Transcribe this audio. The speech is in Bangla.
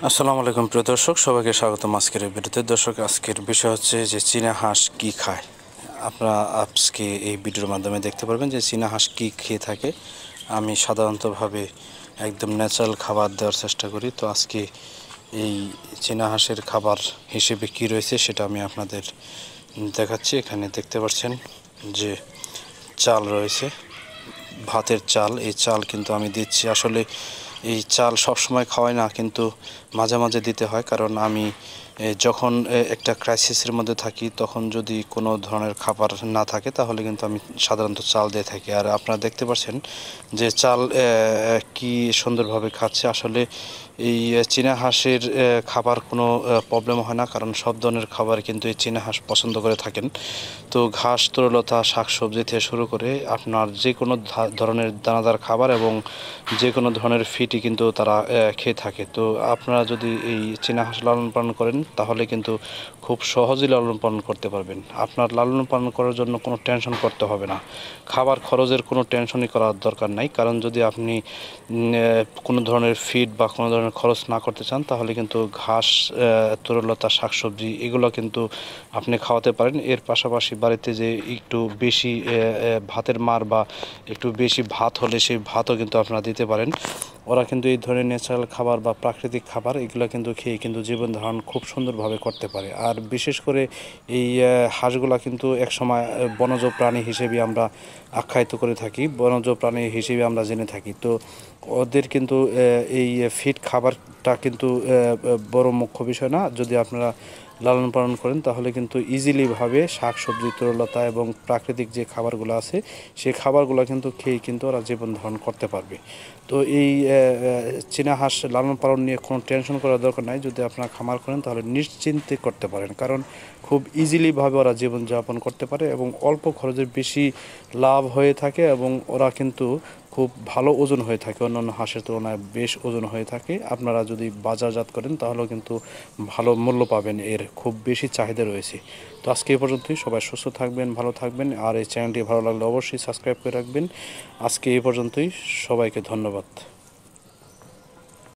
আসসালামু আলাইকুম প্রিয় দর্শক, সবাইকে স্বাগতম আজকের ভিডিওতে। দর্শক, আজকের বিষয় হচ্ছে যে চীনা হাঁস কী খায়। আপনারা আজকে এই ভিডিওর মাধ্যমে দেখতে পারবেন যে চীনা হাঁস কী খেয়ে থাকে। আমি সাধারণতভাবে একদম ন্যাচারাল খাবার দেওয়ার চেষ্টা করি। তো আজকে এই চীনা হাঁসের খাবার হিসেবে কী রয়েছে সেটা আমি আপনাদের দেখাচ্ছি। এখানে দেখতে পাচ্ছেন যে চাল রয়েছে, ভাতের চাল। এই চাল কিন্তু আমি দিচ্ছি। আসলে এই চাল সবসময় খাওয়াই না, কিন্তু মাঝে মাঝে দিতে হয়, কারণ আমি যখন একটা ক্রাইসিসের মধ্যে থাকি তখন যদি কোনো ধরনের খাবার না থাকে তাহলে কিন্তু আমি সাধারণত চাল দিয়ে থাকি। আর আপনারা দেখতে পাচ্ছেন যে চাল কি সুন্দরভাবে খাচ্ছে। আসলে এই চীনা হাঁসের খাবার কোনো প্রবলেম হয় না, কারণ সব ধরনের খাবার কিন্তু এই চীনা হাঁস পছন্দ করে থাকেন। তো ঘাস, তরলতা, শাকসবজি থেকে শুরু করে আপনার যে কোনো ধরনের দানাদার খাবার এবং যে কোনো ধরনের ফিডই কিন্তু তারা খেয়ে থাকে। তো আপনারা যদি এই চীনা হাঁস লালন পালন করেন তাহলে কিন্তু খুব সহজেই লালন পালন করতে পারবেন। আপনার লালন পালন করার জন্য কোনো টেনশন করতে হবে না, খাবার খরচের কোনো টেনশনই করার দরকার নাই। কারণ যদি আপনি কোনো ধরনের ফিড বা কোনো ধরনের খরচ না করতে চান তাহলে কিন্তু ঘাস, তরলতা, শাকসবজি এগুলো কিন্তু আপনি খাওয়াতে পারেন। এর পাশাপাশি বাড়িতে যে একটু বেশি ভাতের মার বা একটু বেশি ভাত হলে সেই ভাতও কিন্তু আপনারা দিতে পারেন। ওরা কিন্তু এই ধরনের ন্যাচারাল খাবার বা প্রাকৃতিক খাবার এগুলো কিন্তু খেয়ে কিন্তু জীবন ধারণ খুব সুন্দরভাবে করতে পারে। আর বিশেষ করে এই হাঁসগুলা কিন্তু একসময় বনজ প্রাণী হিসেবে আমরা আখ্যায়িত করে থাকি, বনজ প্রাণী হিসেবে আমরা জেনে থাকি। তো ওদের কিন্তু এই ফিড খাবারটা কিন্তু বড় মুখ্য বিষয় না। যদি আপনারা লালন পালন করেন তাহলে কিন্তু ইজিলিভাবে শাক সবজি, তরলতা এবং প্রাকৃতিক যে খাবারগুলো আছে সেই খাবারগুলো কিন্তু খেয়ে কিন্তু ওরা জীবন ধারণ করতে পারবে। তো এই চীনা হাঁস লালন পালন নিয়ে কোনো টেনশন করার দরকার নাই। যদি আপনারা খামার করেন তাহলে নিশ্চিন্তে করতে পারেন, কারণ খুব ইজিলিভাবে ওরা জীবনযাপন করতে পারে এবং অল্প খরচে বেশি লাভ হয়ে থাকে এবং ওরা কিন্তু খুব ভালো ওজন হয়ে থাকে, অন্যান্য হাঁসের তুলনায় বেশ ওজন হয়ে থাকে। আপনারা যদি বাজারজাত করেন তাহলেও কিন্তু ভালো মূল্য পাবেন, এর খুব বেশি চাহিদা রয়েছে। তো আজকে এই পর্যন্তই। সবাই সুস্থ থাকবেন, ভালো থাকবেন, আর এই চ্যানেলটি ভালো লাগলে অবশ্যই সাবস্ক্রাইব করে রাখবেন। আজকে এই পর্যন্তই, সবাইকে ধন্যবাদ।